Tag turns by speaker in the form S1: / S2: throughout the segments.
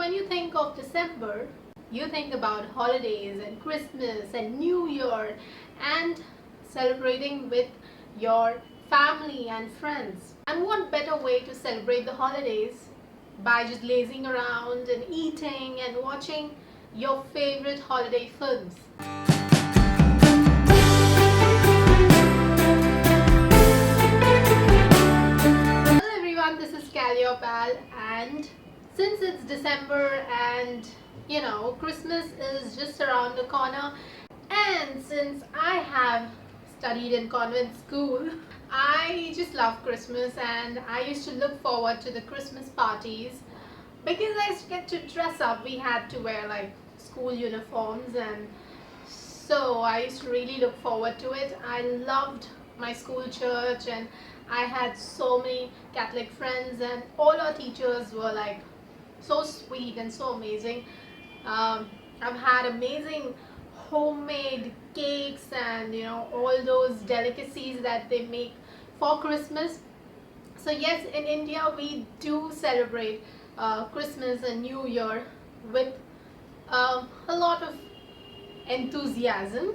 S1: when you think of December, you think about holidays and Christmas and New Year and celebrating with your family and friends. And what better way to celebrate the holidays by just lazing around and eating and watching your favorite holiday films. Hello everyone, this is Calliope, and since it's December and Christmas is just around the corner, and since I have studied in convent school, I just love Christmas and I used to look forward to the Christmas parties because I used to get to dress up. We had to wear like school uniforms, and so I used to really look forward to it. I loved my school church and I had so many Catholic friends, and all our teachers were like so sweet and so amazing. I've had amazing homemade cakes and all those delicacies that they make for Christmas. So yes, in India we do celebrate Christmas and New Year with a lot of enthusiasm.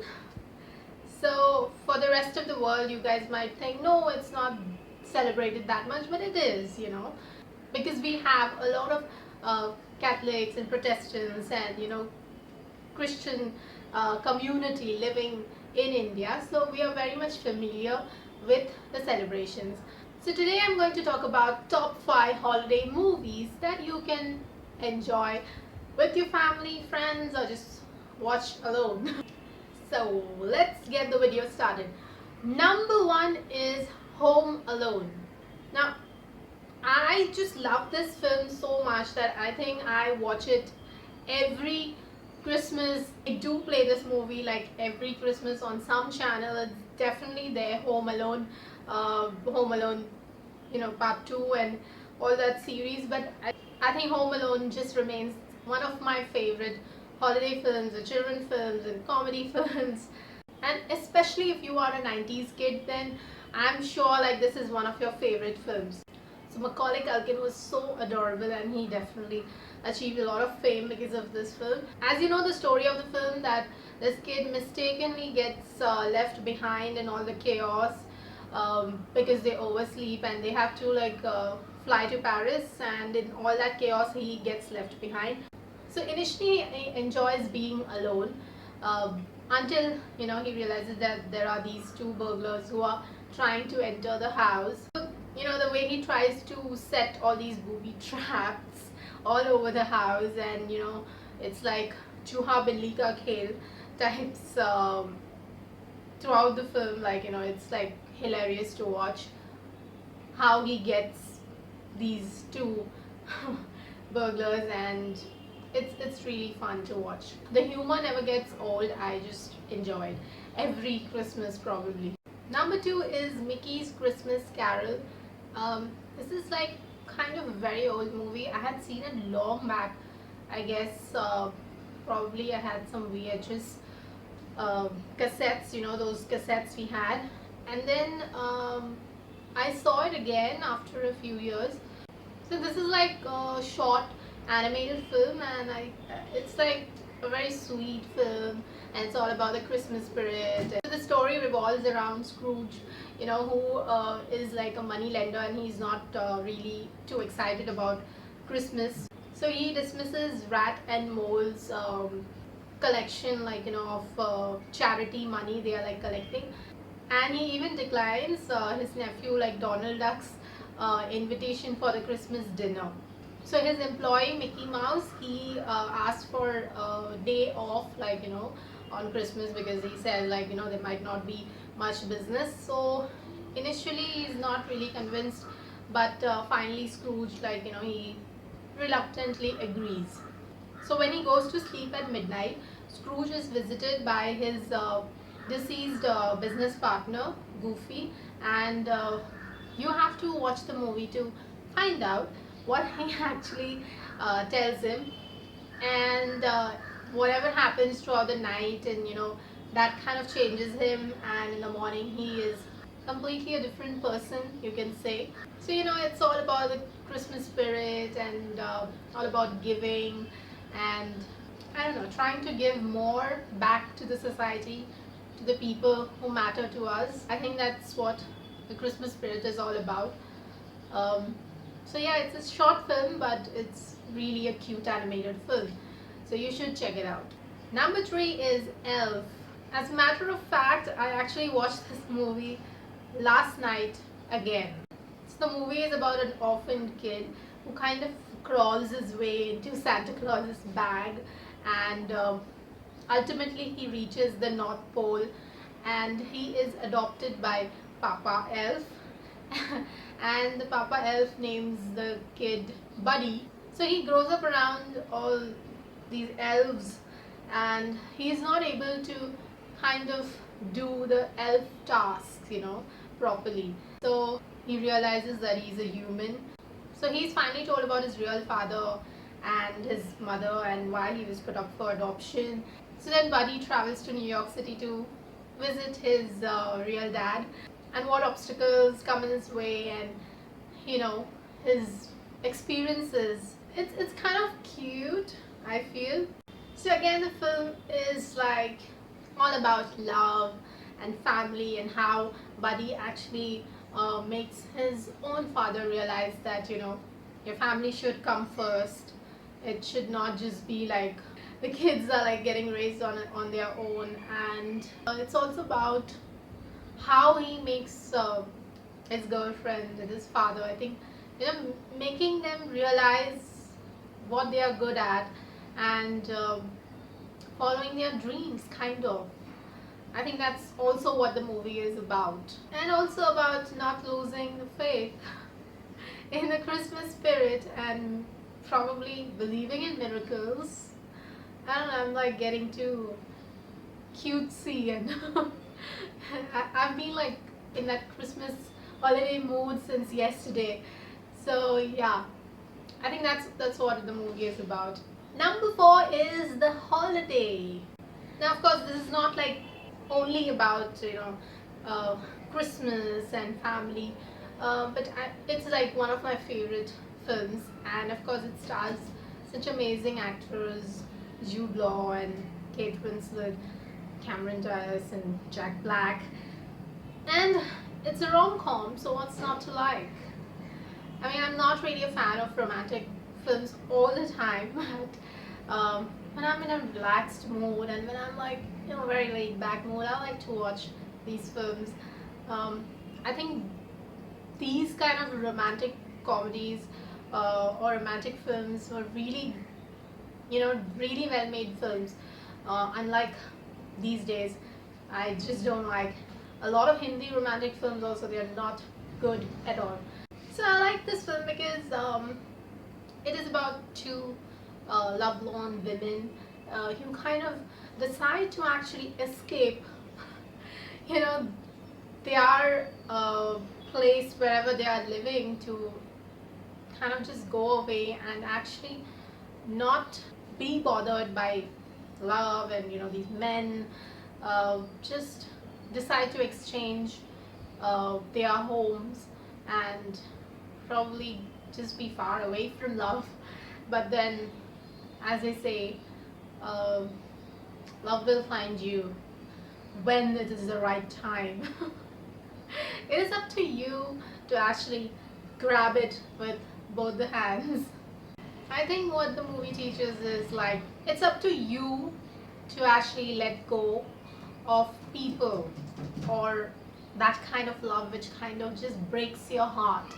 S1: So for the rest of the world, you guys might think, no, it's not celebrated that much, but it is, because we have a lot of Catholics and Protestants and Christian community living in India, so we are very much familiar with the celebrations. So today I'm going to talk about top 5 holiday movies that you can enjoy with your family, friends, or just watch alone. So let's get the video started. Number 1 is Home Alone. Now I just love this film so much that I think I watch it every Christmas. I do play this movie like every Christmas on some channel. It's definitely there. Home Alone, Part 2 and all that series. But I think Home Alone just remains one of my favorite holiday films, the children films and comedy films. And especially if you are a 90s kid, then I'm sure like this is one of your favorite films. So Macaulay Culkin was so adorable and he definitely achieved a lot of fame because of this film. As you know the story of the film, that this kid mistakenly gets left behind in all the chaos because they oversleep and they have to fly to Paris, and in all that chaos he gets left behind. So initially he enjoys being alone until he realizes that there are these 2 burglars who are trying to enter the house. So, the way he tries to set all these booby traps all over the house, and it's like Chuha Billi Ka Khel types throughout the film. It's like hilarious to watch how he gets these 2 burglars, and it's really fun to watch. The humor never gets old. I just enjoy it every Christmas probably. Number 2 is Mickey's Christmas Carol. This is like kind of a very old movie. I had seen it long back. I guess probably I had some VHS cassettes, those cassettes we had. And then I saw it again after a few years. So this is like a short animated film, and it's like a very sweet film, and it's all about the Christmas spirit. So the story revolves around Scrooge, who is like a money lender, and he's not really too excited about Christmas. So he dismisses Rat and Mole's collection, of charity money they are like collecting, and he even declines his nephew like Donald Duck's invitation for the Christmas dinner. So his employee Mickey Mouse, he asked for a day off on Christmas because he said there might not be much business. So initially he's not really convinced, but finally Scrooge he reluctantly agrees. So when he goes to sleep at midnight, Scrooge is visited by his deceased business partner Goofy, and you have to watch the movie to find out what he actually tells him, and whatever happens throughout the night, and that kind of changes him, and in the morning he is completely a different person, you can say. So it's all about the Christmas spirit and all about giving and I don't know, trying to give more back to the society, to the people who matter to us. I think that's what the Christmas spirit is all about. Um, so yeah, it's a short film, but it's really a cute animated film. So you should check it out. Number three is Elf. As a matter of fact, I actually watched this movie last night again. So the movie is about an orphaned kid who kind of crawls his way into Santa Claus's bag and ultimately he reaches the North Pole and he is adopted by Papa Elf and the Papa Elf names the kid Buddy. So he grows up around all these elves and he's not able to kind of do the elf tasks, properly. So he realizes that he's a human. So he's finally told about his real father and his mother and why he was put up for adoption. So then Buddy travels to New York City to visit his real dad and what obstacles come in his way and his experiences. It's kind of cute, I feel. So again, the film is like all about love and family and how Buddy actually makes his own father realize that your family should come first. It should not just be like the kids are like getting raised on their own. And it's also about how he makes his girlfriend and his father, I think, making them realize what they are good at and following their dreams, kind of. I think that's also what the movie is about. And also about not losing the faith in the Christmas spirit and probably believing in miracles. I don't know, I'm like getting too cutesy and I've been like in that Christmas holiday mood since yesterday. So yeah, I think that's what the movie is about. Number four is The Holiday. Now of course this is not like only about Christmas and family, but it's like one of my favorite films, and of course it stars such amazing actors, Jude Law and Kate Winslet, Cameron Diaz and Jack Black, and it's a rom-com, so what's not to like? I mean, I'm not really a fan of romantic films all the time, but when I'm in a relaxed mood and when I'm like very laid back mood, I like to watch these films. I think these kind of romantic comedies or romantic films were really really well made films, unlike these days. I just don't like a lot of Hindi romantic films also. They are not good at all. So I like this film because it is about two lovelorn women who kind of decide to actually escape their place wherever they are living, to kind of just go away and actually not be bothered by love and these men, just decide to exchange their homes and probably just be far away from love. But then, as they say, love will find you when it is the right time. It is up to you to actually grab it with both the hands. I think what the movie teaches is like it's up to you to actually let go of people or that kind of love which kind of just breaks your heart.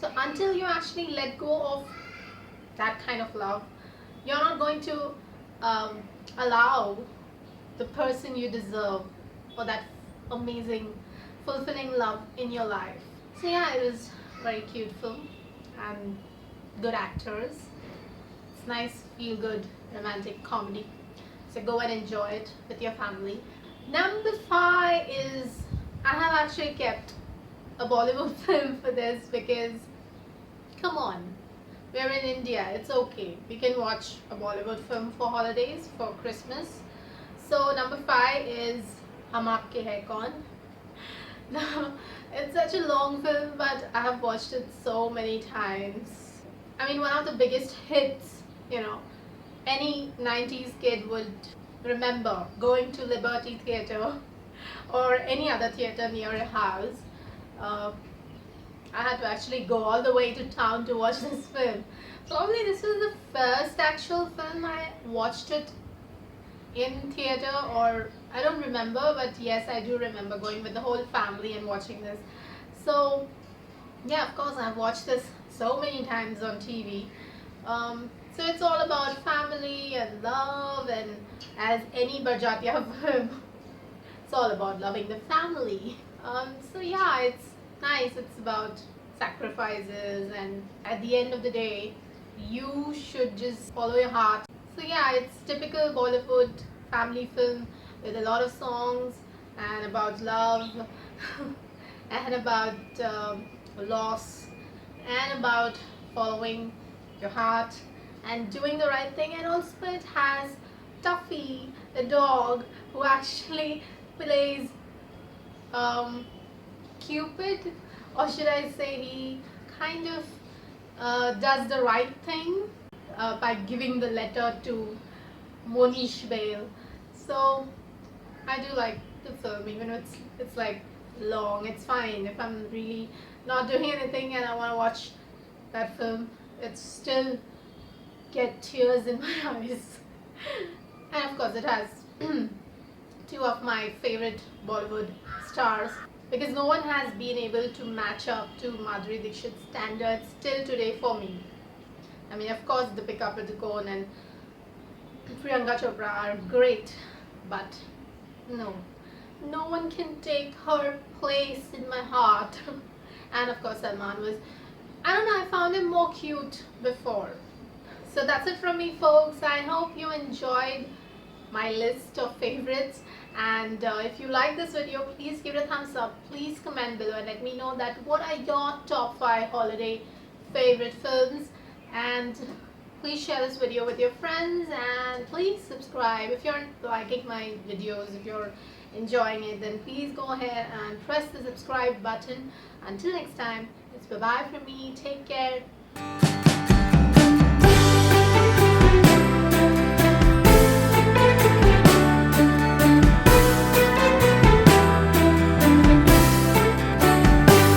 S1: So until you actually let go of that kind of love, you're not going to allow the person you deserve or that amazing fulfilling love in your life. So yeah, it was very cute film and good actors. It's nice, feel good romantic comedy. So go and enjoy it with your family. Number 5 is, I have actually kept a Bollywood film for this because come on, we're in India, it's okay. We can watch a Bollywood film for holidays, for Christmas. So number 5 is Hum Aapke Hai Kaun. It's such a long film, but I have watched it so many times. I mean, one of the biggest hits, you know, any 90s kid would remember going to Liberty Theatre or any other theatre near a house. Uh, I had to actually go all the way to town to watch this film. Probably this was the first actual film I watched it in theatre, or I don't remember, but yes, I do remember going with the whole family and watching this. So yeah, of course I've watched this so many times on TV. So it's all about family and love, and as any Barjatia film, it's all about loving the family. So yeah, it's nice. It's about sacrifices, and at the end of the day, you should just follow your heart. So yeah, it's typical Bollywood family film with a lot of songs and about love and about loss and about following your heart and doing the right thing. And also it has Tuffy, the dog, who actually plays Cupid, or should I say he kind of does the right thing by giving the letter to Monish Bale. So I do like the film, even if it's like long. It's fine if I'm really not doing anything and I want to watch that film. It still get tears in my eyes. And of course, it has two of my favorite Bollywood stars, because no one has been able to match up to Madhuri Dixit's standards till today for me. I mean, of course, Deepika Padukone and Priyanka Chopra are great, but no one can take her place in my heart. And of course, Salman was, I don't know, I found him more cute before. So that's it from me, folks. I hope you enjoyed my list of favorites, and if you like this video, please give it a thumbs up. Please comment below and let me know that what are your top 5 holiday favorite films, and please share this video with your friends, and please subscribe if you're liking my videos. If you're enjoying it, then please go ahead and press the subscribe button. Until next time, it's bye bye from me. Take care.